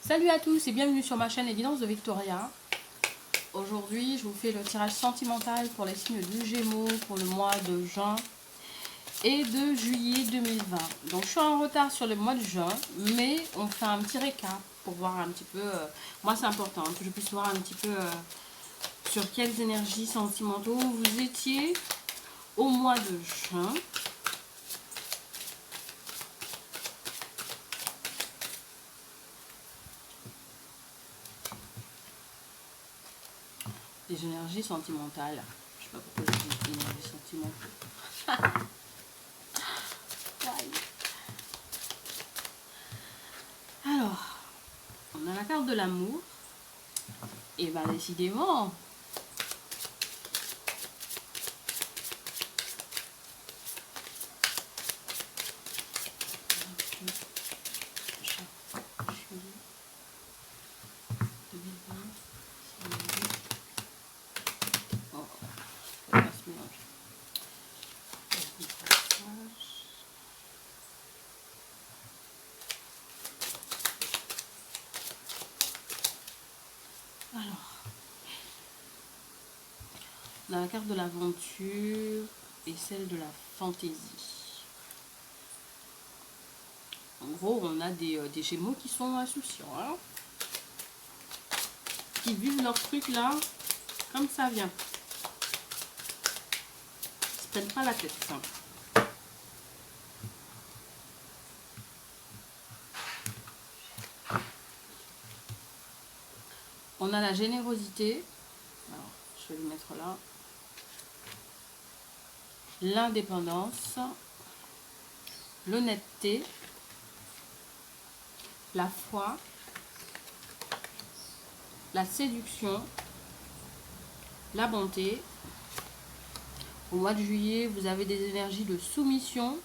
Salut à tous et bienvenue sur ma chaîne Évidence de Victoria. Aujourd'hui, je vous fais le tirage sentimental pour les signes du Gémeaux pour le mois de juin et de juillet 2020. Donc je suis en retard sur le mois de juin, mais on fait un petit récap pour voir un petit peu, moi c'est important que je puisse voir un petit peu sur quelles énergies sentimentaux vous étiez au mois de juin. Les énergies sentimentales. Je sais pas pourquoi je dis énergies sentimentales. Alors, on a la carte de l'amour. Et bien décidément, on a la carte de l'aventure et celle de la fantaisie. En gros, on a des Gémeaux qui sont insouciants, hein, qui vivent leur truc là, comme ça vient. Ils se prennent pas la tête. Hein. On a la générosité. Alors, je vais le mettre là. L'indépendance, l'honnêteté, la foi, la séduction, la bonté. Au mois de juillet, vous avez des énergies de soumission,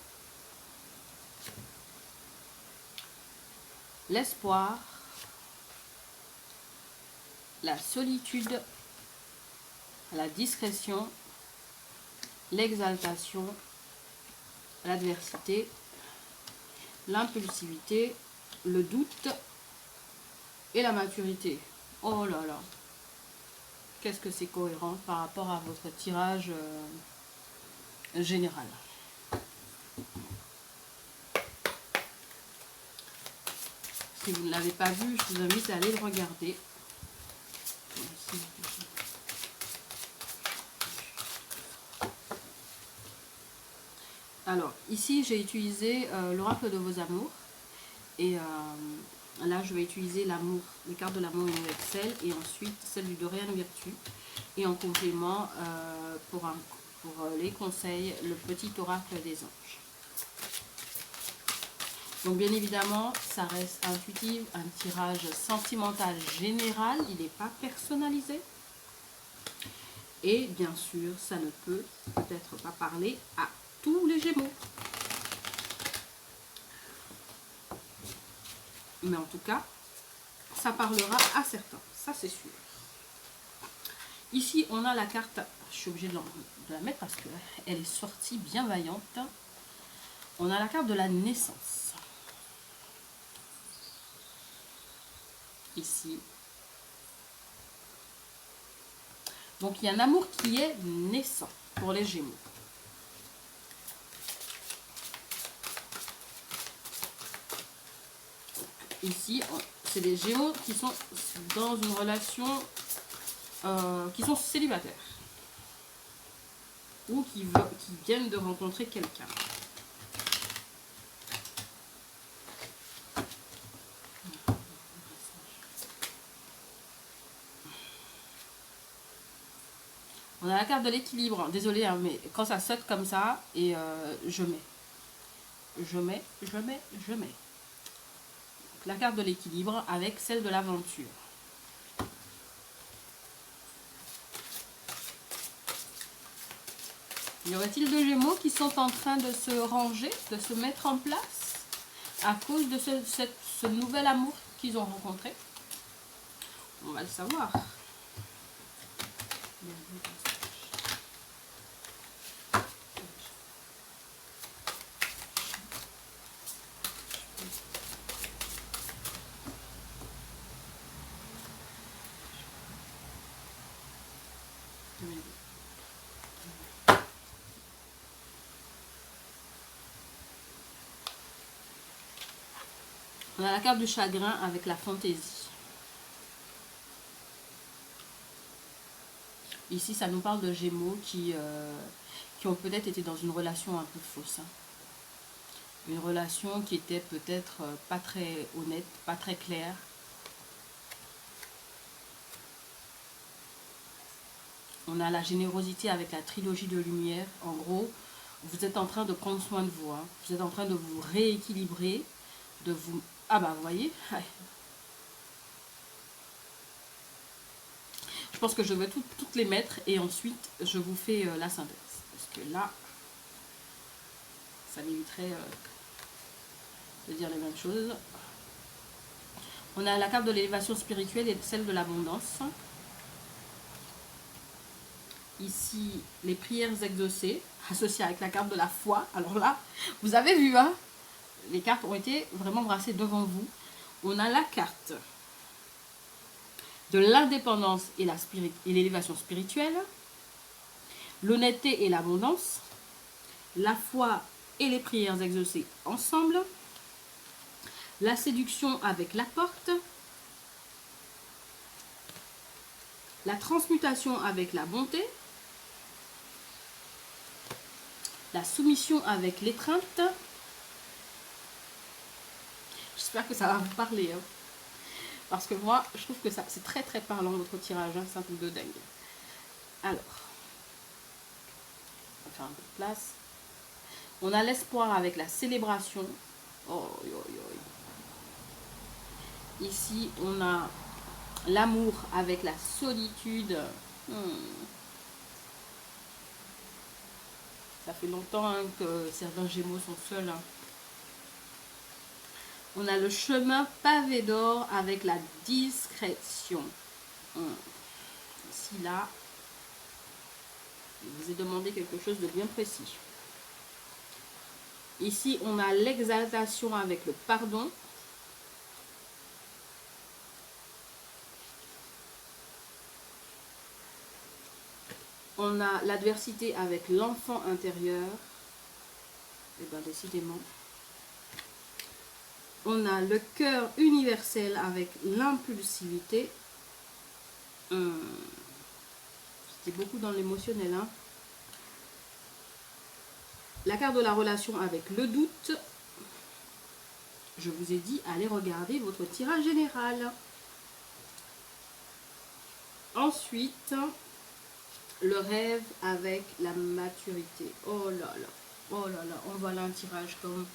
l'espoir, la solitude, la discrétion, l'exaltation, l'adversité, l'impulsivité, le doute et la maturité. Oh là là, qu'est-ce que c'est cohérent par rapport à votre tirage général. Si vous ne l'avez pas vu, je vous invite à aller le regarder. Alors, ici, j'ai utilisé l'oracle de vos amours. Et là, je vais utiliser l'amour, les cartes de l'amour universel. Et ensuite, celle du Dorian Virtue. Et en complément, pour les conseils, le petit oracle des anges. Donc, bien évidemment, ça reste intuitif. Un tirage sentimental général. Il n'est pas personnalisé. Et bien sûr, ça ne peut peut-être pas parler à tous les Gémeaux. Mais en tout cas, ça parlera à certains. Ça, c'est sûr. Ici, on a la carte. Je suis obligée de la mettre parce qu'elle est sortie bien vaillante. On a la carte de la naissance. Ici. Donc, il y a un amour qui est naissant pour les Gémeaux. Ici, c'est des Gémeaux qui sont dans une relation, qui sont célibataires. Ou qui viennent de rencontrer quelqu'un. On a la carte de l'équilibre. Désolée, hein, mais quand ça saute comme ça, et je mets. La carte de l'équilibre avec celle de l'aventure. Y aurait-il deux Gémeaux qui sont en train de se ranger, de se mettre en place à cause de ce nouvel amour qu'ils ont rencontré? On va le savoir. On a la carte du chagrin avec la fantaisie. Ici, ça nous parle de Gémeaux qui ont peut-être été dans une relation un peu fausse. Hein. Une relation qui était peut-être pas très honnête, pas très claire. On a la générosité avec la trilogie de lumière. En gros, vous êtes en train de prendre soin de vous. Hein. Vous êtes en train de vous rééquilibrer, de vous... Ah bah, vous voyez. Je pense que je vais toutes les mettre et ensuite, je vous fais la synthèse. Parce que là, ça m'éviterait de dire les mêmes choses. On a la carte de l'élévation spirituelle et celle de l'abondance. Ici, les prières exaucées, associées avec la carte de la foi. Alors là, vous avez vu, hein, les cartes ont été vraiment brassées devant vous. On a la carte de l'indépendance et l'élévation spirituelle, l'honnêteté et l'abondance, la foi et les prières exaucées ensemble, la séduction avec la porte, la transmutation avec la bonté, la soumission avec l'étreinte. J'espère que ça va vous parler. Hein. Parce que moi, je trouve que c'est très très parlant votre tirage. Hein, c'est un truc de dingue. Alors, on va faire un peu de place. On a l'espoir avec la célébration. Oh, oh, oh. Ici, on a l'amour avec la solitude. Ça fait longtemps hein, que certains Gémeaux sont seuls. Hein. On a le chemin pavé d'or avec la discrétion. Ici, là, je vous ai demandé quelque chose de bien précis. Ici, on a l'exaltation avec le pardon. On a l'adversité avec l'enfant intérieur. Et bien, décidément. On a le cœur universel avec l'impulsivité. C'était beaucoup dans l'émotionnel. Hein. La carte de la relation avec le doute. Je vous ai dit, allez regarder votre tirage général. Ensuite, le rêve avec la maturité. Oh là là, oh là là, on voit là un tirage comme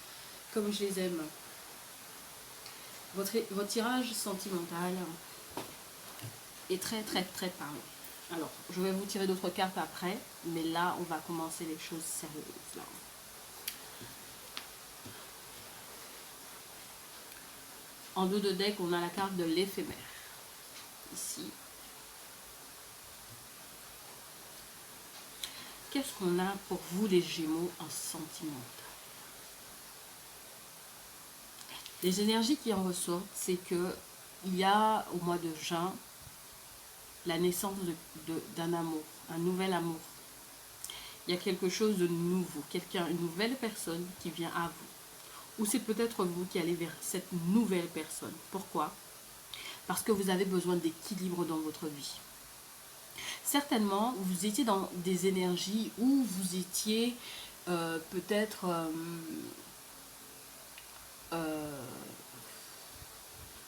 je les aime. Votre tirage sentimental est très très très parlant. Alors, je vais vous tirer d'autres cartes après, mais là, on va commencer les choses sérieuses. Là. En dos de deck, on a la carte de l'éphémère. Ici. Qu'est-ce qu'on a pour vous les Gémeaux en sentimental? Les énergies qui en ressortent, c'est que il y a au mois de juin la naissance d'un amour, un nouvel amour. Il y a quelque chose de nouveau, une nouvelle personne qui vient à vous. Ou c'est peut-être vous qui allez vers cette nouvelle personne. Pourquoi? Parce que vous avez besoin d'équilibre dans votre vie. Certainement, vous étiez dans des énergies où vous étiez peut-être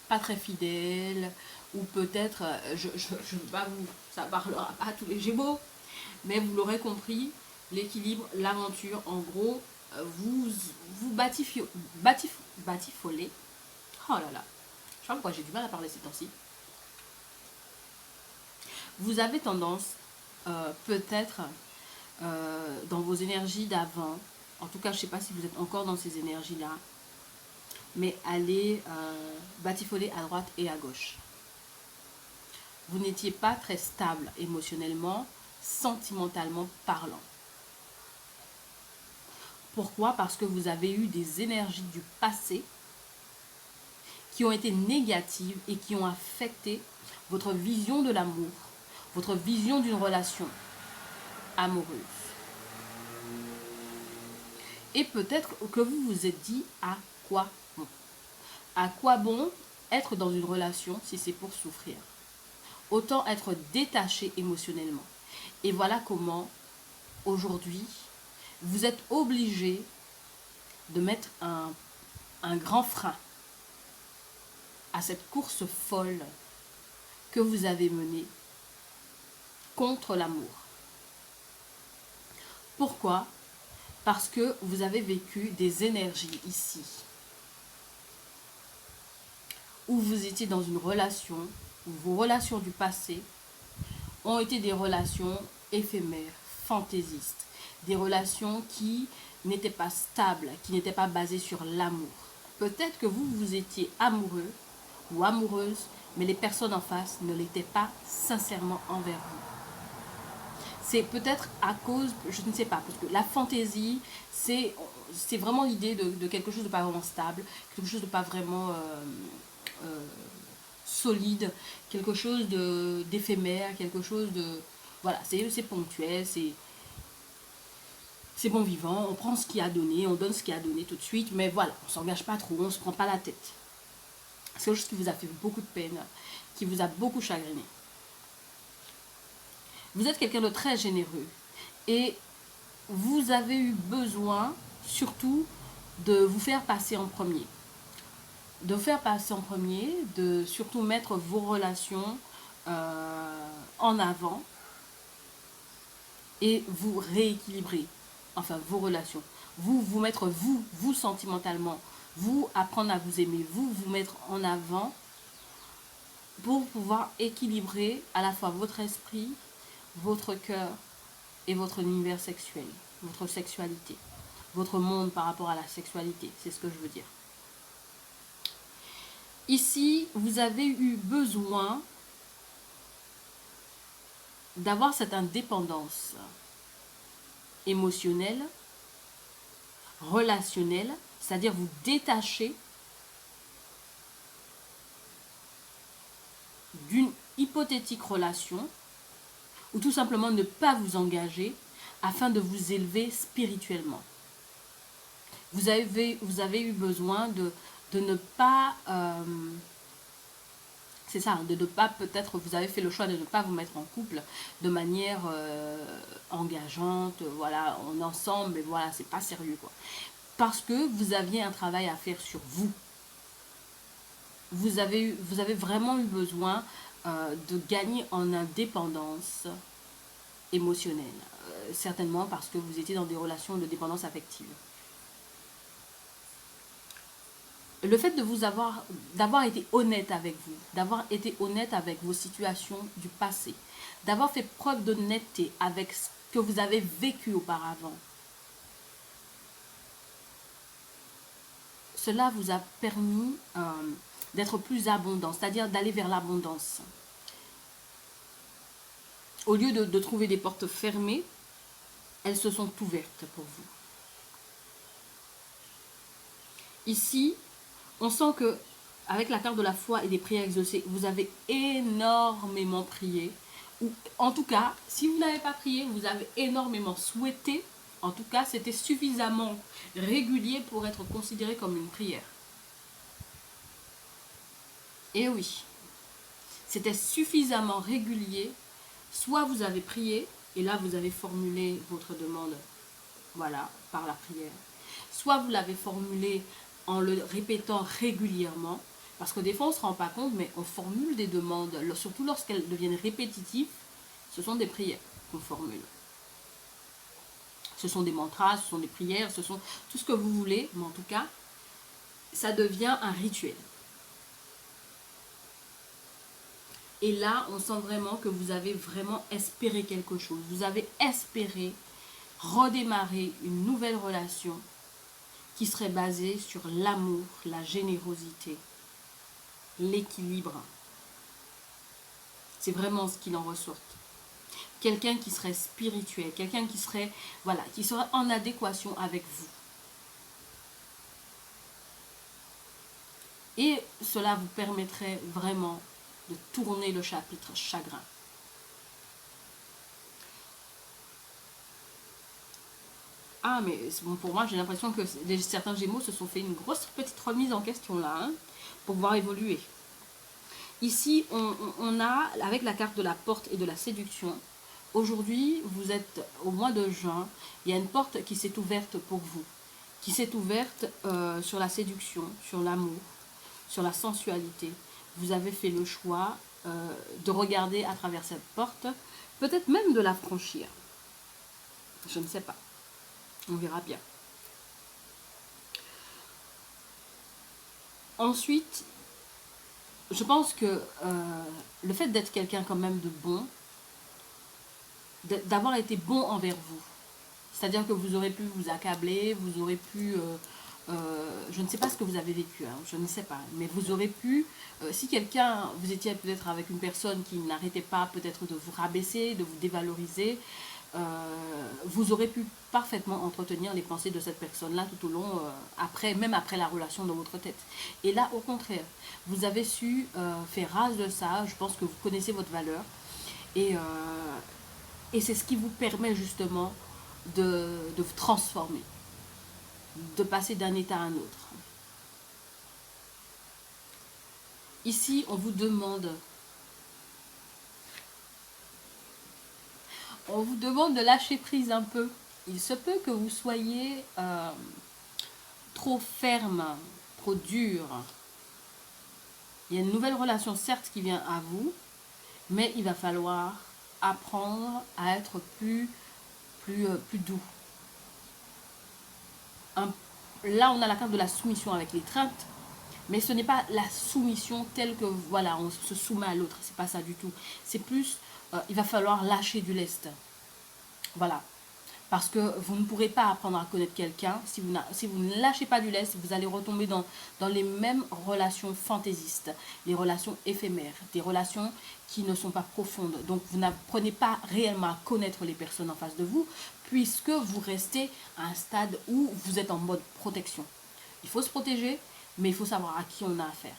pas très fidèle, ou peut-être, je ne veux pas vous, ça parlera pas à tous les Gémeaux, mais vous l'aurez compris, l'équilibre, l'aventure, en gros, vous batifolez. Oh là là, je sais pas pourquoi j'ai du mal à parler ces temps-ci. Vous avez tendance, peut-être, dans vos énergies d'avant, en tout cas, je ne sais pas si vous êtes encore dans ces énergies-là, mais allez batifoler à droite et à gauche. Vous n'étiez pas très stable émotionnellement, sentimentalement parlant. Pourquoi? Parce que vous avez eu des énergies du passé qui ont été négatives et qui ont affecté votre vision de l'amour, votre vision d'une relation amoureuse. Et peut-être que vous vous êtes dit à quoi bon. À quoi bon être dans une relation si c'est pour souffrir? Autant être détaché émotionnellement. Et voilà comment, aujourd'hui, vous êtes obligé de mettre un grand frein à cette course folle que vous avez menée contre l'amour. Pourquoi? Parce que vous avez vécu des énergies ici, où vous étiez dans une relation, où vos relations du passé ont été des relations éphémères, fantaisistes, des relations qui n'étaient pas stables, qui n'étaient pas basées sur l'amour. Peut-être que vous étiez amoureux ou amoureuse, mais les personnes en face ne l'étaient pas sincèrement envers vous. C'est peut-être à cause, je ne sais pas, parce que la fantaisie, c'est vraiment l'idée de quelque chose de pas vraiment stable, quelque chose de pas vraiment solide, quelque chose d'éphémère, quelque chose de... Voilà, c'est ponctuel, c'est bon vivant, on prend ce qu'il a donné, on donne ce qu'il a donné tout de suite, mais voilà, on ne s'engage pas trop, on ne se prend pas la tête. C'est quelque chose qui vous a fait beaucoup de peine, qui vous a beaucoup chagriné. Vous êtes quelqu'un de très généreux et vous avez eu besoin surtout de vous faire passer en premier. De vous faire passer en premier, de surtout mettre vos relations en avant et vous rééquilibrer, enfin vos relations. Vous mettre vous sentimentalement, vous apprendre à vous aimer, vous mettre en avant pour pouvoir équilibrer à la fois votre esprit, votre cœur et votre univers sexuel, votre sexualité, votre monde par rapport à la sexualité, c'est ce que je veux dire. Ici, vous avez eu besoin d'avoir cette indépendance émotionnelle, relationnelle, c'est-à-dire vous détacher d'une hypothétique relation ou tout simplement ne pas vous engager afin de vous élever spirituellement. Vous avez eu besoin de ne pas... c'est ça, de ne pas peut-être, vous avez fait le choix de ne pas vous mettre en couple de manière engageante, voilà, en ensemble, mais voilà, c'est pas sérieux quoi. Parce que vous aviez un travail à faire sur vous. Vous avez vraiment eu besoin de gagner en indépendance émotionnelle. Certainement parce que vous étiez dans des relations de dépendance affective. Le fait de d'avoir été honnête avec vous, d'avoir été honnête avec vos situations du passé, d'avoir fait preuve d'honnêteté avec ce que vous avez vécu auparavant, cela vous a permis d'être plus abondant, c'est-à-dire d'aller vers l'abondance. Au lieu de trouver des portes fermées, elles se sont ouvertes pour vous. Ici, on sent que avec la carte de la foi et des prières exaucées, vous avez énormément prié. Ou en tout cas, si vous n'avez pas prié, vous avez énormément souhaité. En tout cas, c'était suffisamment régulier pour être considéré comme une prière. Et oui, c'était suffisamment régulier. Soit vous avez prié, et là vous avez formulé votre demande, voilà, par la prière. Soit vous l'avez formulé en le répétant régulièrement, parce que des fois on ne se rend pas compte, mais on formule des demandes, surtout lorsqu'elles deviennent répétitives, ce sont des prières qu'on formule. Ce sont des mantras, ce sont des prières, ce sont tout ce que vous voulez, mais en tout cas, ça devient un rituel. Et là, on sent vraiment que vous avez vraiment espéré quelque chose. Vous avez espéré redémarrer une nouvelle relation qui serait basée sur l'amour, la générosité, l'équilibre. C'est vraiment ce qu'il en ressort. Quelqu'un qui serait spirituel, quelqu'un qui serait, voilà, qui serait en adéquation avec vous. Et cela vous permettrait vraiment de tourner le chapitre chagrin. Ah, mais bon, pour moi, j'ai l'impression que certains Gémeaux se sont fait une grosse petite remise en question là. Hein. pour pouvoir évoluer. Ici, on a, avec la carte de la porte et de la séduction, aujourd'hui, vous êtes au mois de juin, il y a une porte qui s'est ouverte pour vous, qui s'est ouverte sur la séduction, sur l'amour, sur la sensualité. Vous avez fait le choix de regarder à travers cette porte, peut-être même de la franchir. Je ne sais pas. On verra bien. Ensuite, je pense que le fait d'être quelqu'un quand même de bon, d'avoir été bon envers vous, c'est-à-dire que vous aurez pu vous accabler, vous aurez pu, je ne sais pas ce que vous avez vécu, hein, je ne sais pas, mais vous aurez pu, si quelqu'un, vous étiez peut-être avec une personne qui n'arrêtait pas peut-être de vous rabaisser, de vous dévaloriser, vous aurez pu parfaitement entretenir les pensées de cette personne-là tout au long, même après la relation dans votre tête. Et là, au contraire, vous avez su faire rase de ça, je pense que vous connaissez votre valeur, et, et c'est ce qui vous permet justement de vous transformer, de passer d'un état à un autre. Ici, on vous demande de lâcher prise un peu. Il se peut que vous soyez trop ferme, trop dur. Il y a une nouvelle relation, certes, qui vient à vous, mais il va falloir apprendre à être plus doux. Là, on a la carte de la soumission avec l'étreinte, mais ce n'est pas la soumission telle que, voilà, on se soumet à l'autre. C'est pas ça du tout. C'est plus, il va falloir lâcher du lest. Voilà. Parce que vous ne pourrez pas apprendre à connaître quelqu'un si vous ne lâchez pas du lest. Vous allez retomber dans les mêmes relations fantaisistes, les relations éphémères, des relations qui ne sont pas profondes. Donc vous n'apprenez pas réellement à connaître les personnes en face de vous, puisque vous restez à un stade où vous êtes en mode protection. Il faut se protéger, mais il faut savoir à qui on a affaire.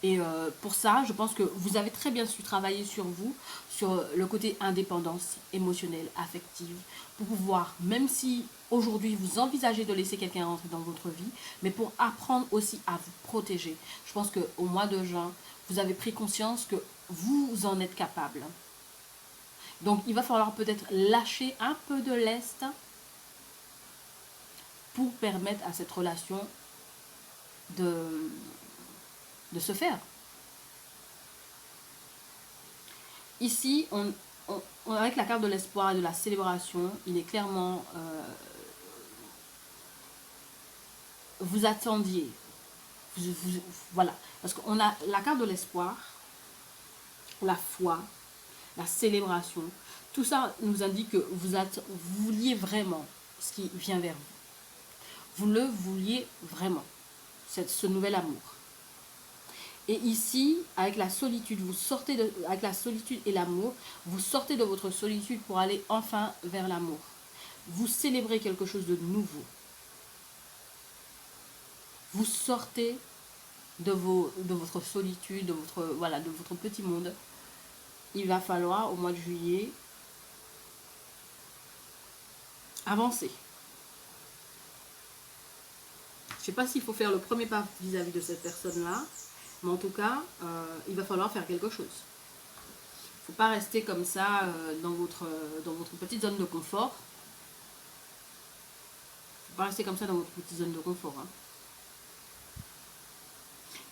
Et pour ça, je pense que vous avez très bien su travailler sur vous, sur le côté indépendance émotionnelle, affective, pour pouvoir, même si aujourd'hui vous envisagez de laisser quelqu'un rentrer dans votre vie, mais pour apprendre aussi à vous protéger. Je pense qu'au mois de juin, vous avez pris conscience que vous en êtes capable. Donc il va falloir peut-être lâcher un peu de lest pour permettre à cette relation de se faire. Ici, avec la carte de l'espoir et de la célébration, il est clairement, vous attendiez, voilà, parce qu'on a la carte de l'espoir, la foi, la célébration, tout ça nous indique que vous vouliez vraiment ce qui vient vers vous. Vous le vouliez vraiment, ce nouvel amour. Et ici, avec la solitude, avec la solitude et l'amour, vous sortez de votre solitude pour aller enfin vers l'amour. Vous célébrez quelque chose de nouveau. Vous sortez de votre solitude, de votre petit monde. Il va falloir, au mois de juillet, avancer. Je ne sais pas s'il faut faire le premier pas vis-à-vis de cette personne-là, mais en tout cas, il va falloir faire quelque chose. Il ne faut pas rester comme ça dans votre petite zone de confort. Il ne faut pas rester comme ça dans votre petite zone de confort. Hein.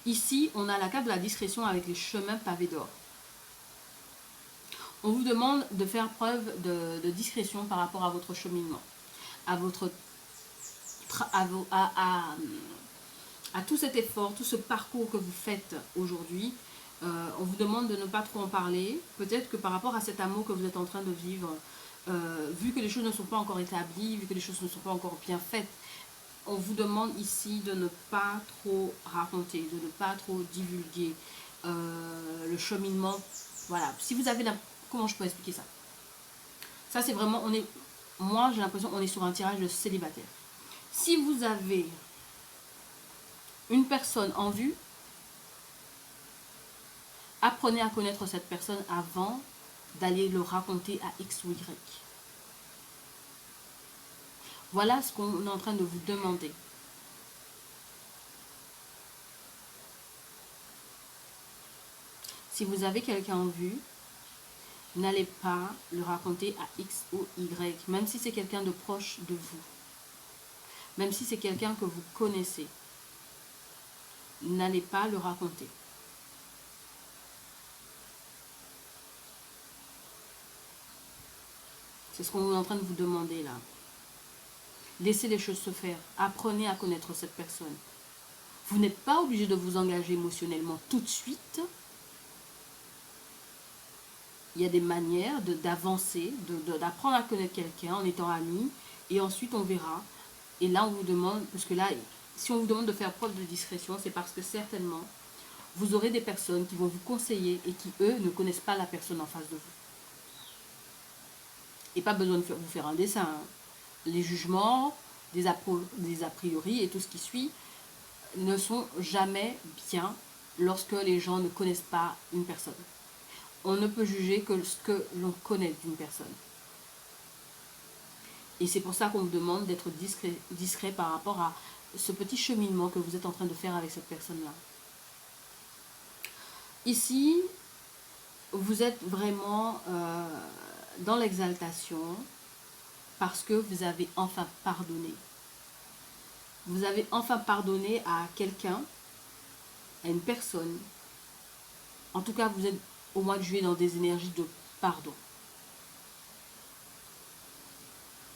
Ici, on a la carte de la discrétion avec les chemins pavés d'or. On vous demande de faire preuve de discrétion par rapport à votre cheminement, à tout cet effort, tout ce parcours que vous faites aujourd'hui. On vous demande de ne pas trop en parler. Peut-être que par rapport à cet amour que vous êtes en train de vivre, vu que les choses ne sont pas encore établies, vu que les choses ne sont pas encore bien faites, on vous demande ici de ne pas trop raconter, de ne pas trop divulguer le cheminement. Voilà, si vous avez comment je peux expliquer ça? Ça c'est vraiment, moi j'ai l'impression qu'on est sur un tirage de célibataire. Si vous avez une personne en vue, apprenez à connaître cette personne avant d'aller le raconter à X ou Y. Voilà ce qu'on est en train de vous demander. Si vous avez quelqu'un en vue, n'allez pas le raconter à X ou Y, même si c'est quelqu'un de proche de vous, même si c'est quelqu'un que vous connaissez. N'allez pas le raconter. C'est ce qu'on est en train de vous demander là. Laissez les choses se faire. Apprenez à connaître cette personne. Vous n'êtes pas obligé de vous engager émotionnellement tout de suite. Il y a des manières d'avancer, d'apprendre à connaître quelqu'un en étant amis. Et ensuite, on verra. Et là, on vous demande, parce que là, si on vous demande de faire preuve de discrétion, c'est parce que certainement, vous aurez des personnes qui vont vous conseiller et qui, eux, ne connaissent pas la personne en face de vous. Et pas besoin de vous faire un dessin. Hein. Les jugements, des a priori et tout ce qui suit ne sont jamais bien lorsque les gens ne connaissent pas une personne. On ne peut juger que ce que l'on connaît d'une personne. Et c'est pour ça qu'on vous demande d'être discret par rapport à ce petit cheminement que vous êtes en train de faire avec cette personne-là. Ici, vous êtes vraiment dans l'exaltation parce que vous avez enfin pardonné. Vous avez enfin pardonné à quelqu'un, à une personne. En tout cas, vous êtes au mois de juillet dans des énergies de pardon.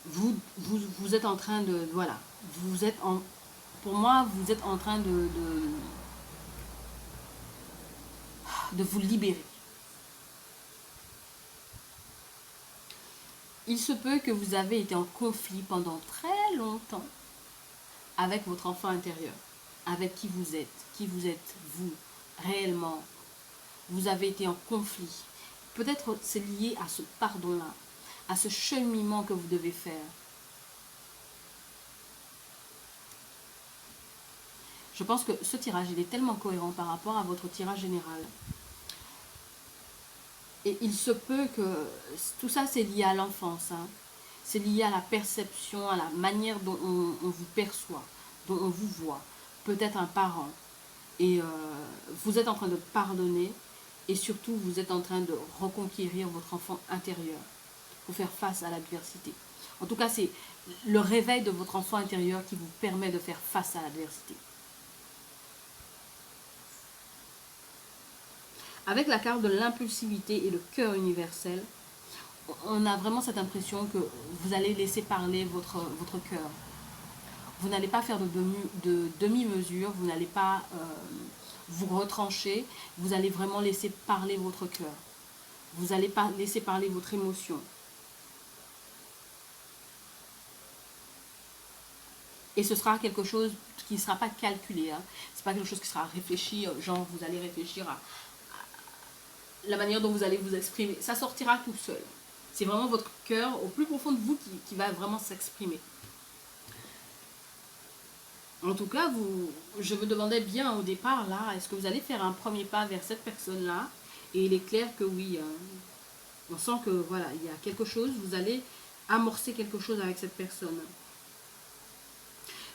Vous êtes en train de... Voilà. Vous êtes en... Pour moi, vous êtes en train de vous libérer. Il se peut que vous avez été en conflit pendant très longtemps avec votre enfant intérieur, avec qui vous êtes vous, réellement. Vous avez été en conflit. Peut-être c'est lié à ce pardon-là, à ce cheminement que vous devez faire. Je pense que ce tirage, il est tellement cohérent par rapport à votre tirage général. Et il se peut que tout ça, c'est lié à l'enfance. Hein. C'est lié à la perception, à la manière dont on vous perçoit, dont on vous voit. Peut-être un parent. Et vous êtes en train de pardonner. Et surtout, vous êtes en train de reconquérir votre enfant intérieur pour faire face à l'adversité. En tout cas, c'est le réveil de votre enfant intérieur qui vous permet de faire face à l'adversité. Avec la carte de l'impulsivité et le cœur universel, on a vraiment cette impression que vous allez laisser parler votre cœur. Vous n'allez pas faire de demi-mesure, vous n'allez pas vous retrancher, vous allez vraiment laisser parler votre cœur. Vous n'allez pas laisser parler votre émotion. Et ce sera quelque chose qui ne sera pas calculé. Hein. Ce n'est pas quelque chose qui sera réfléchi, genre vous allez réfléchir à la manière dont vous allez vous exprimer. Ça sortira tout seul. C'est vraiment votre cœur au plus profond de vous qui va vraiment s'exprimer. En tout cas, je me demandais bien au départ, là, est-ce que vous allez faire un premier pas vers cette personne-là? Et il est clair que oui. On sent que, voilà, il y a quelque chose, vous allez amorcer quelque chose avec cette personne.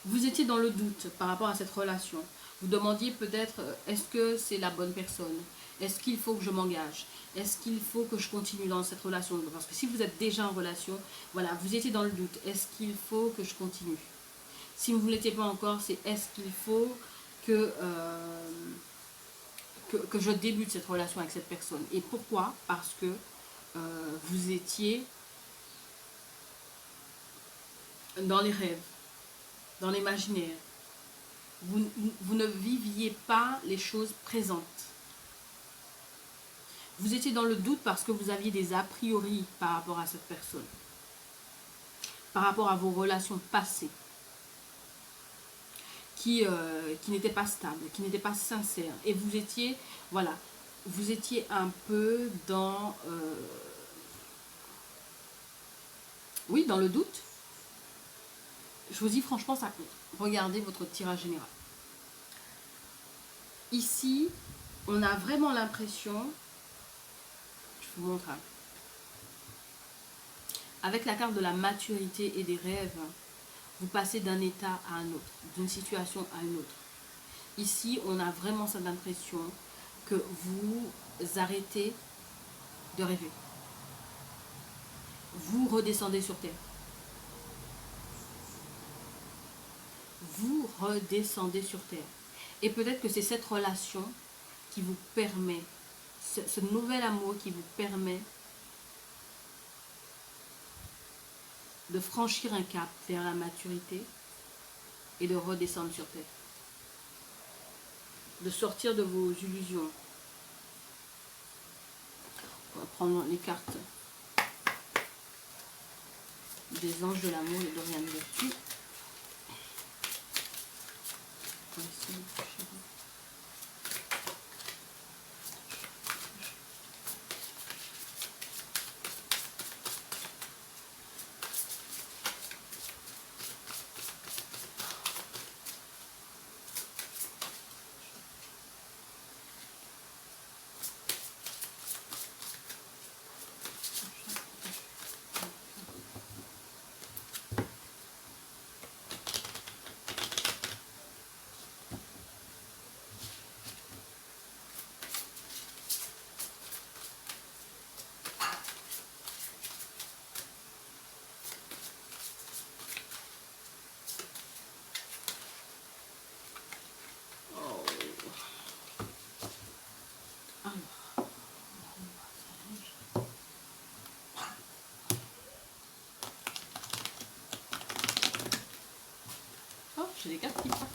Vous étiez dans le doute par rapport à cette relation. Vous demandiez peut-être, est-ce que c'est la bonne personne? Est-ce qu'il faut que je m'engage? Est-ce qu'il faut que je continue dans cette relation? Parce que si vous êtes déjà en relation, voilà, vous étiez dans le doute. Est-ce qu'il faut que je continue? Si vous ne l'étiez pas encore, c'est est-ce qu'il faut que je débute cette relation avec cette personne? Et pourquoi? Parce que vous étiez dans les rêves, dans l'imaginaire. Vous ne viviez pas les choses présentes. Vous étiez dans le doute parce que vous aviez des a priori par rapport à cette personne, par rapport à vos relations passées, qui n'étaient pas stables, qui n'étaient pas sincères. Et vous étiez, voilà, vous étiez un peu dans, oui, dans le doute. Je vous dis franchement, ça compte. Regardez votre tirage général. Ici, on a vraiment l'impression, je vous montre, hein, avec la carte de la maturité et des rêves, vous passez d'un état à un autre, d'une situation à une autre. Ici, on a vraiment cette impression que vous arrêtez de rêver. Vous redescendez sur terre. Vous redescendez sur terre. Et peut-être que c'est cette relation qui vous permet, ce nouvel amour qui vous permet de franchir un cap vers la maturité et de redescendre sur terre. De sortir de vos illusions. On va prendre les cartes des anges de l'amour et d'Oriane Vertu. J'ai des cartes qui partent.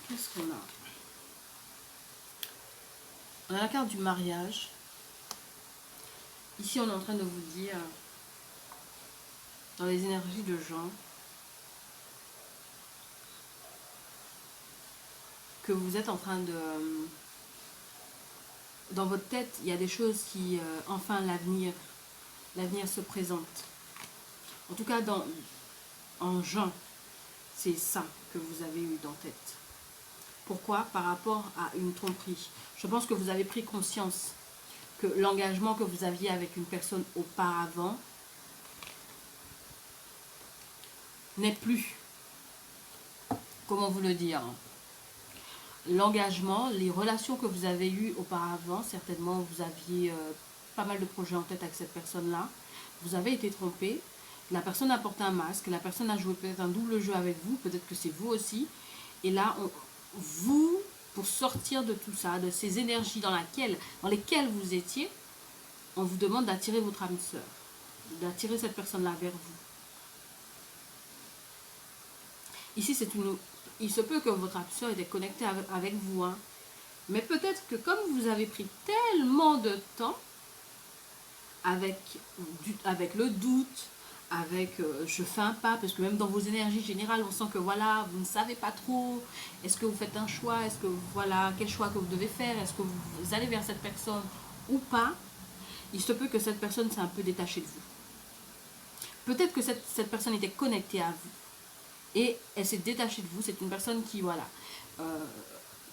Qu'est-ce qu'on a? On a la carte du mariage. Ici, on est en train de vous dire, dans les énergies de Jean, que vous êtes en train de... Dans votre tête, il y a des choses qui, enfin, l'avenir se présente. En tout cas, en Jean, c'est ça que vous avez eu dans tête. Pourquoi? Par rapport à une tromperie. Je pense que vous avez pris conscience que l'engagement que vous aviez avec une personne auparavant n'est plus, comment vous le dire, l'engagement, les relations que vous avez eues auparavant, certainement vous aviez pas mal de projets en tête avec cette personne-là, vous avez été trompé, la personne a porté un masque, la personne a joué peut-être un double jeu avec vous, peut-être que c'est vous aussi, et là, vous, pour sortir de tout ça, de ces énergies dans lesquelles vous étiez, on vous demande d'attirer votre âme sœur, d'attirer cette personne-là vers vous. Ici, il se peut que votre âme sœur était connectée avec vous, hein. Mais peut-être que comme vous avez pris tellement de temps avec le doute, avec je fais un pas, parce que même dans vos énergies générales, on sent que voilà, vous ne savez pas trop, est-ce que vous faites un choix, est-ce que voilà, quel choix que vous devez faire, est-ce que vous allez vers cette personne ou pas, il se peut que cette personne s'est un peu détachée de vous. Peut-être que cette personne était connectée à vous et elle s'est détachée de vous, c'est une personne qui, voilà,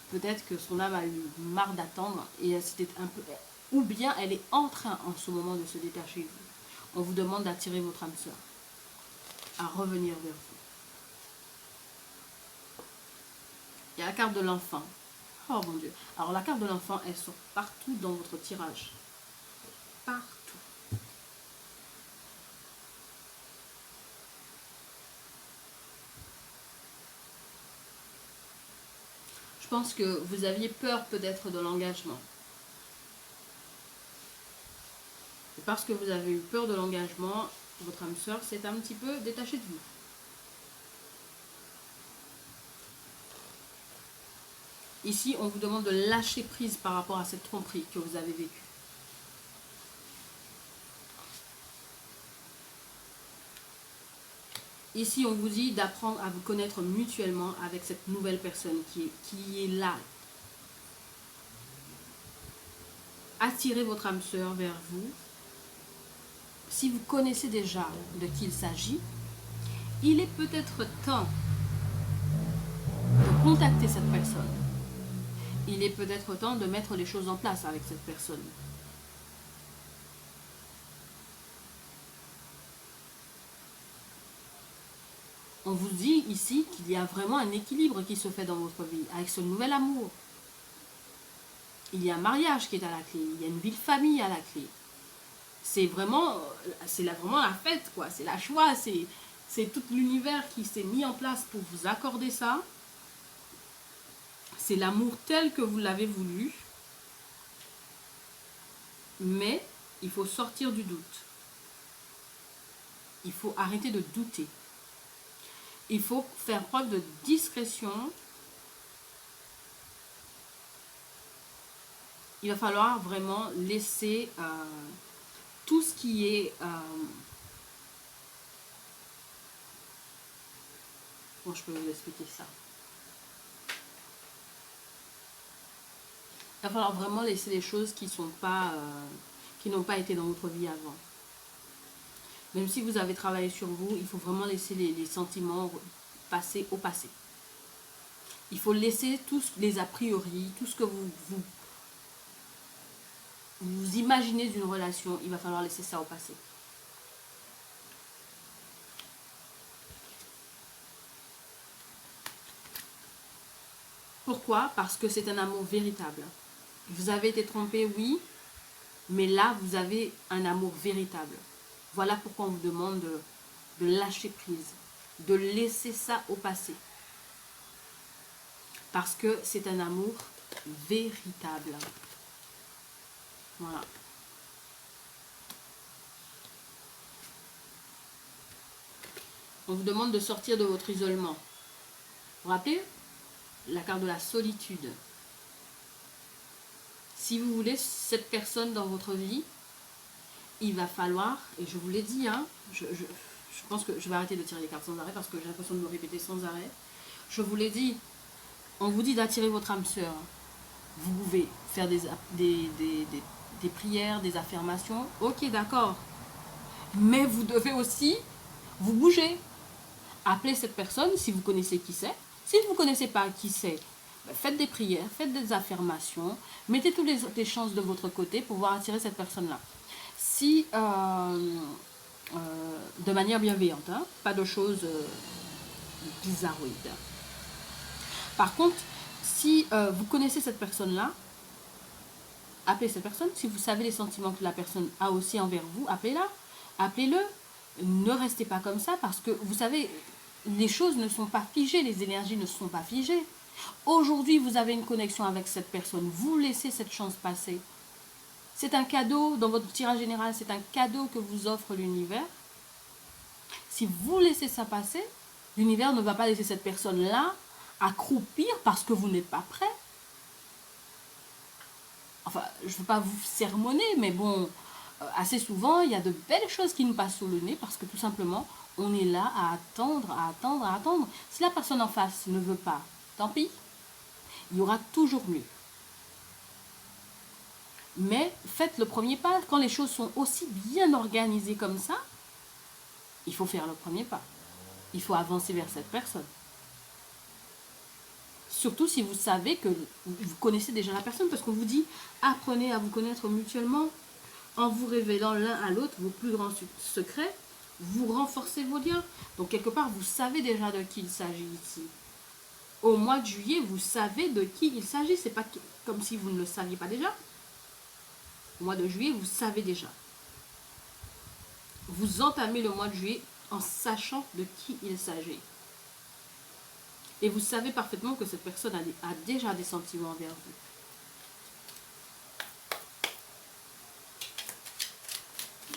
peut-être que son âme a eu marre d'attendre et c'était un peu, ou bien elle est en train en ce moment de se détacher de vous. On vous demande d'attirer votre âme sœur à revenir vers vous. Il y a la carte de l'enfant. Oh mon Dieu. Alors la carte de l'enfant, elle sort partout dans votre tirage. Partout. Je pense que vous aviez peur peut-être de l'engagement. Et parce que vous avez eu peur de l'engagement, votre âme sœur s'est un petit peu détachée de vous. Ici, on vous demande de lâcher prise par rapport à cette tromperie que vous avez vécue. Ici, on vous dit d'apprendre à vous connaître mutuellement avec cette nouvelle personne qui est là. Attirez votre âme sœur vers vous. Si vous connaissez déjà de qui il s'agit, il est peut-être temps de contacter cette personne. Il est peut-être temps de mettre les choses en place avec cette personne. On vous dit ici qu'il y a vraiment un équilibre qui se fait dans votre vie avec ce nouvel amour. Il y a un mariage qui est à la clé, il y a une vie de famille à la clé. C'est vraiment la fête, quoi. C'est la joie, c'est tout l'univers qui s'est mis en place pour vous accorder ça. C'est l'amour tel que vous l'avez voulu. Mais il faut sortir du doute. Il faut arrêter de douter. Il faut faire preuve de discrétion. Il va falloir vraiment laisser tout ce qui est... bon, je peux vous expliquer ça. Il va falloir vraiment laisser les choses qui n'ont pas été dans votre vie avant. Même si vous avez travaillé sur vous, il faut vraiment laisser les sentiments passer au passé. Il faut laisser tous les a priori, tout ce que vous imaginez d'une relation, il va falloir laisser ça au passé. Pourquoi? Parce que c'est un amour véritable. Vous avez été trompé, oui, mais là, vous avez un amour véritable. Voilà pourquoi on vous demande de lâcher prise, de laisser ça au passé. Parce que c'est un amour véritable. Voilà. On vous demande de sortir de votre isolement. Vous vous rappelez? La carte de la solitude. Si vous voulez cette personne dans votre vie, il va falloir, et je vous l'ai dit, hein, je pense que je vais arrêter de tirer les cartes sans arrêt parce que j'ai l'impression de me répéter sans arrêt. Je vous l'ai dit, on vous dit d'attirer votre âme sœur. Vous pouvez faire des prières, des affirmations, ok d'accord. Mais vous devez aussi vous bouger. Appelez cette personne si vous connaissez qui c'est. Si vous ne connaissez pas qui c'est, faites des prières, faites des affirmations, mettez toutes les chances de votre côté pour pouvoir attirer cette personne-là. Si, de manière bienveillante, hein, pas de choses bizarroïdes. Par contre, si vous connaissez cette personne-là, appelez cette personne. Si vous savez les sentiments que la personne a aussi envers vous, appelez-la. Appelez-le. Ne restez pas comme ça parce que vous savez, les choses ne sont pas figées, les énergies ne sont pas figées. Aujourd'hui, vous avez une connexion avec cette personne. Vous laissez cette chance passer. C'est un cadeau, dans votre tirage général, c'est un cadeau que vous offre l'univers. Si vous laissez ça passer, l'univers ne va pas laisser cette personne-là accroupir parce que vous n'êtes pas prêt. Enfin, je ne veux pas vous sermonner, mais bon, assez souvent, il y a de belles choses qui nous passent sous le nez parce que tout simplement, on est là à attendre, à attendre, à attendre. Si la personne en face ne veut pas, tant pis, il y aura toujours mieux. Mais faites le premier pas. Quand les choses sont aussi bien organisées comme ça, il faut faire le premier pas. Il faut avancer vers cette personne. Surtout si vous savez que vous connaissez déjà la personne, parce qu'on vous dit, apprenez à vous connaître mutuellement en vous révélant l'un à l'autre vos plus grands secrets, vous renforcez vos liens. Donc quelque part, vous savez déjà de qui il s'agit ici. Au mois de juillet, vous savez de qui il s'agit. C'est pas comme si vous ne le saviez pas déjà. Au mois de juillet, vous savez déjà. Vous entamez le mois de juillet en sachant de qui il s'agit. Et vous savez parfaitement que cette personne a déjà des sentiments envers vous.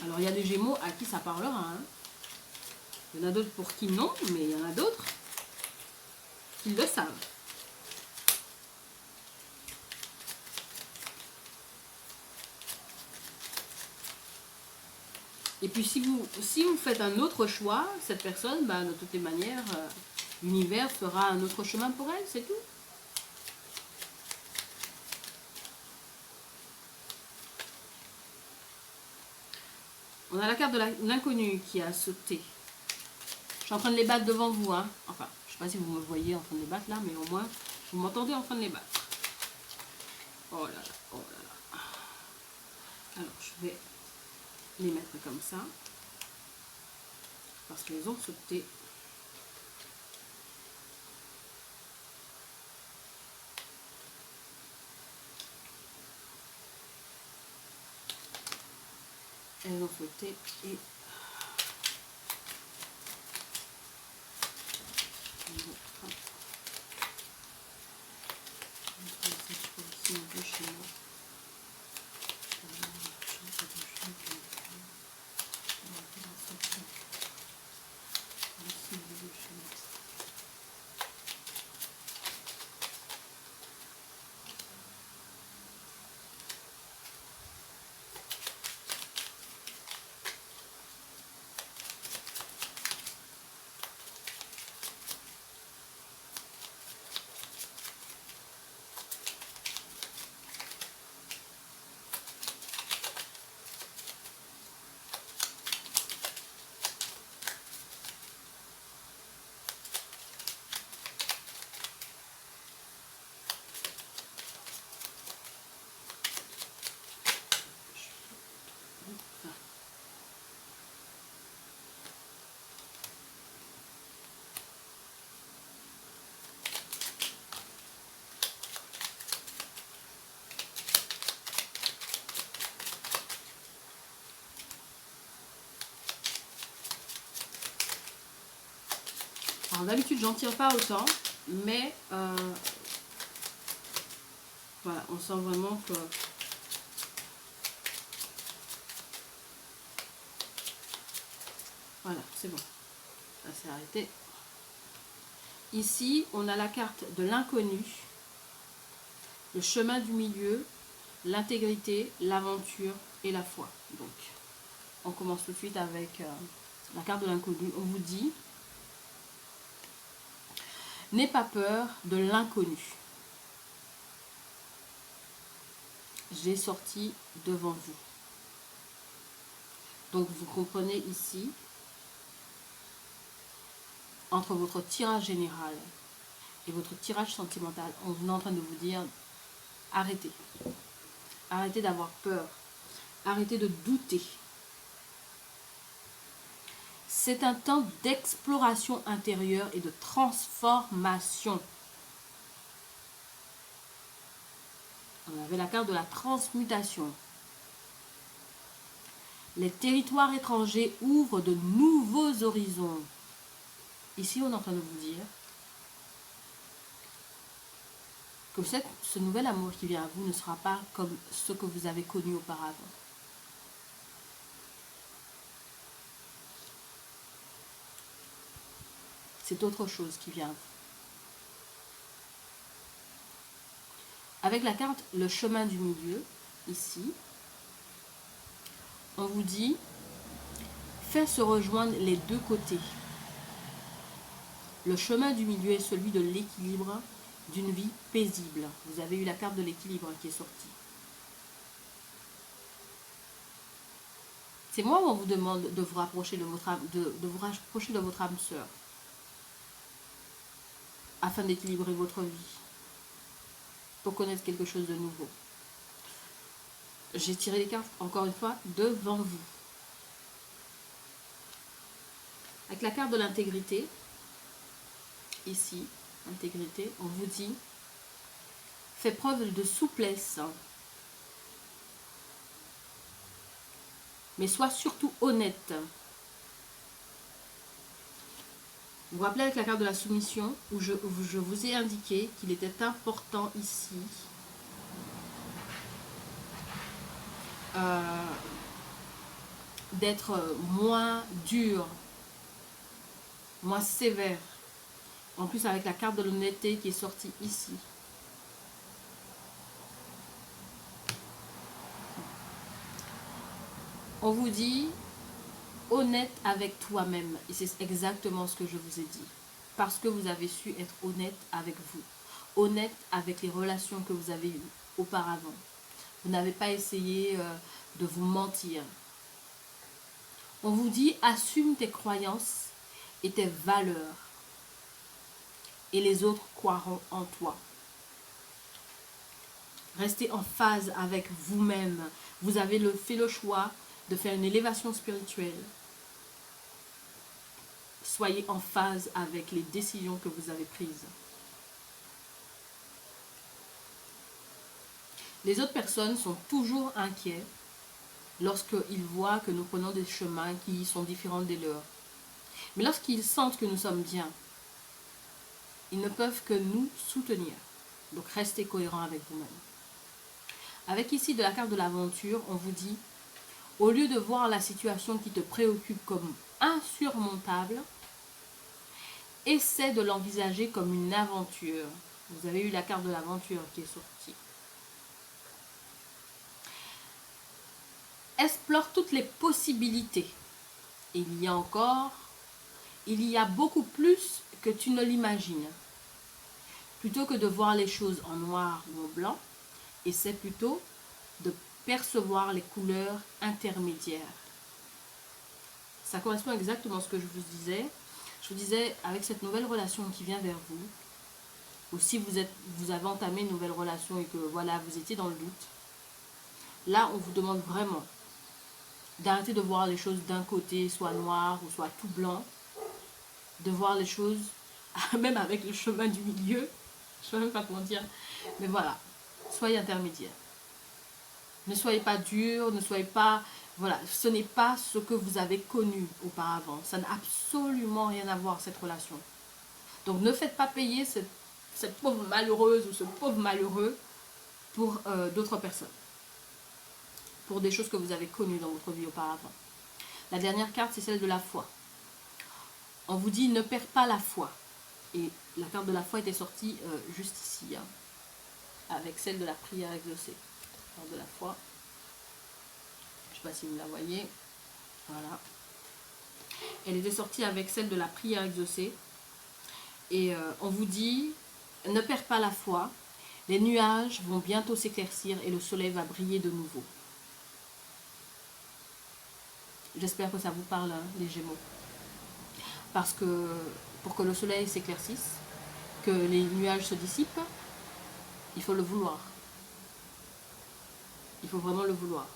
Alors, il y a des Gémeaux à qui ça parlera. Hein. Il y en a d'autres pour qui non, mais il y en a d'autres qui le savent. Et puis si vous faites un autre choix, cette personne, bah, de toutes les manières, l'univers fera un autre chemin pour elle, c'est tout. On a la carte de l'inconnu qui a sauté. Je suis en train de les battre devant vous, hein. Enfin, je ne sais pas si vous me voyez en train de les battre là, mais au moins, vous m'entendez en train de les battre. Oh là là, oh là là. Alors, je vais les mettre comme ça. Parce qu'ils ont sauté. Elles ont sauté et alors d'habitude j'en tire pas autant, mais voilà, on sent vraiment que voilà, c'est bon, ça s'est arrêté. Ici, on a la carte de l'inconnu, le chemin du milieu, l'intégrité, l'aventure et la foi. Donc, on commence tout de suite avec la carte de l'inconnu. On vous dit, n'aie pas peur de l'inconnu. J'ai sorti devant vous. Donc, vous comprenez ici, entre votre tirage général et votre tirage sentimental, on est en train de vous dire, arrêtez. Arrêtez d'avoir peur. Arrêtez de douter. C'est un temps d'exploration intérieure et de transformation. On avait la carte de la transmutation. Les territoires étrangers ouvrent de nouveaux horizons. Ici, on est en train de vous dire que ce nouvel amour qui vient à vous ne sera pas comme ce que vous avez connu auparavant. C'est autre chose qui vient à vous. Avec la carte le chemin du milieu, ici, on vous dit, fais se rejoindre les deux côtés. Le chemin du milieu est celui de l'équilibre d'une vie paisible. Vous avez eu la carte de l'équilibre qui est sortie. C'est moi où on vous demande de vous rapprocher de votre âme, de vous rapprocher de votre âme sœur, afin d'équilibrer votre vie, pour connaître quelque chose de nouveau. J'ai tiré les cartes, encore une fois, devant vous. Avec la carte de l'intégrité, ici, intégrité, on vous dit, fais preuve de souplesse, mais sois surtout honnête. Vous vous rappelez avec la carte de la soumission, où je vous ai indiqué qu'il était important ici d'être moins dur, moins sévère. En plus avec la carte de l'honnêteté qui est sortie ici. On vous dit, honnête avec toi-même. Et c'est exactement ce que je vous ai dit. Parce que vous avez su être honnête avec vous. Honnête avec les relations que vous avez eues auparavant. Vous n'avez pas essayé de vous mentir. On vous dit, assume tes croyances et tes valeurs. Et les autres croiront en toi. Restez en phase avec vous-même. Vous avez fait le choix de faire une élévation spirituelle. Soyez en phase avec les décisions que vous avez prises. Les autres personnes sont toujours inquiets lorsqu'ils voient que nous prenons des chemins qui sont différents des leurs. Mais lorsqu'ils sentent que nous sommes bien, ils ne peuvent que nous soutenir. Donc restez cohérent avec vous-même. Avec ici de la carte de l'aventure, on vous dit, au lieu de voir la situation qui te préoccupe comme insurmontable, essaie de l'envisager comme une aventure. Vous avez eu la carte de l'aventure qui est sortie. Explore toutes les possibilités. Il y a beaucoup plus que tu ne l'imagines. Plutôt que de voir les choses en noir ou en blanc, essaie plutôt de percevoir les couleurs intermédiaires. Ça correspond exactement à ce que je vous disais. Je vous disais, avec cette nouvelle relation qui vient vers vous, ou si vous avez entamé une nouvelle relation et que voilà, vous étiez dans le doute, là, on vous demande vraiment d'arrêter de voir les choses d'un côté, soit noir ou soit tout blanc, de voir les choses, même avec le chemin du milieu, je ne sais même pas comment dire, mais voilà, soyez intermédiaire. Ne soyez pas dur, ne soyez pas, voilà, ce n'est pas ce que vous avez connu auparavant. Ça n'a absolument rien à voir, cette relation. Donc ne faites pas payer cette pauvre malheureuse ou ce pauvre malheureux pour d'autres personnes. Pour des choses que vous avez connues dans votre vie auparavant. La dernière carte, c'est celle de la foi. On vous dit, ne perds pas la foi. Et la carte de la foi était sortie juste ici, hein, avec celle de la prière exaucée. La carte de la foi. Je ne sais pas si vous la voyez. Voilà. Elle était sortie avec celle de la prière exaucée. Et on vous dit, ne perds pas la foi. Les nuages vont bientôt s'éclaircir et le soleil va briller de nouveau. J'espère que ça vous parle, hein, les Gémeaux. Parce que pour que le soleil s'éclaircisse, que les nuages se dissipent, il faut le vouloir. Il faut vraiment le vouloir.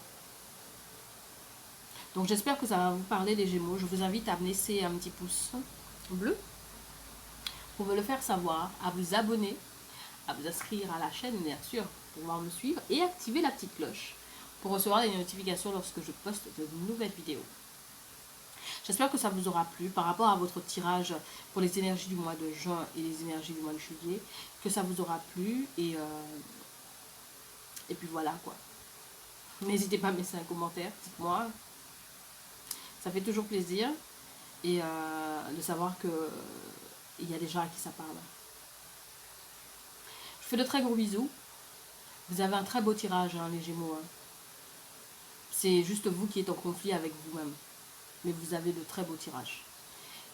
Donc j'espère que ça va vous parler, les Gémeaux. Je vous invite à me laisser un petit pouce bleu pour me le faire savoir, à vous abonner, à vous inscrire à la chaîne, bien sûr, pour pouvoir me suivre, et activer la petite cloche pour recevoir les notifications lorsque je poste de nouvelles vidéos. J'espère que ça vous aura plu par rapport à votre tirage pour les énergies du mois de juin et les énergies du mois de juillet, que ça vous aura plu, et puis voilà quoi. N'hésitez pas à me laisser un commentaire, dites-moi, ça fait toujours plaisir, et de savoir que il y a des gens à qui ça parle. Je vous fais de très gros bisous. Vous avez un très beau tirage, hein, les Gémeaux. Hein. C'est juste vous qui êtes en conflit avec vous-même. Mais vous avez de très beaux tirages.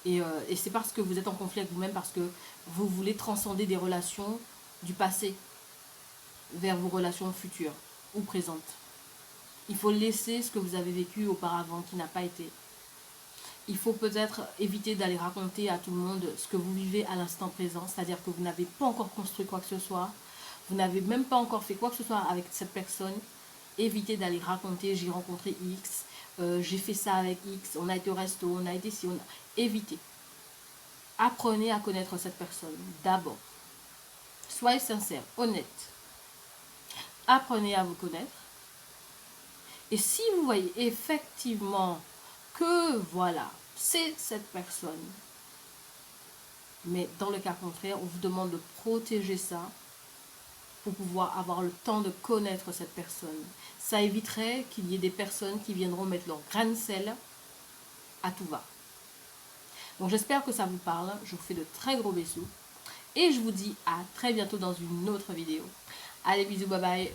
Et c'est parce que vous êtes en conflit avec vous-même, parce que vous voulez transcender des relations du passé vers vos relations futures ou présentes. Il faut laisser ce que vous avez vécu auparavant qui n'a pas été. Il faut peut-être éviter d'aller raconter à tout le monde ce que vous vivez à l'instant présent, c'est-à-dire que vous n'avez pas encore construit quoi que ce soit, vous n'avez même pas encore fait quoi que ce soit avec cette personne. Évitez d'aller raconter, j'ai rencontré X, j'ai fait ça avec X, on a été au resto, on a été ici, on a... Évitez. Apprenez à connaître cette personne, d'abord. Soyez sincère, honnête. Apprenez à vous connaître. Et si vous voyez effectivement que voilà, c'est cette personne, mais dans le cas contraire, on vous demande de protéger ça pour pouvoir avoir le temps de connaître cette personne. Ça éviterait qu'il y ait des personnes qui viendront mettre leur grain de sel à tout va. Donc j'espère que ça vous parle, je vous fais de très gros bisous et je vous dis à très bientôt dans une autre vidéo. Allez, bisous, bye bye.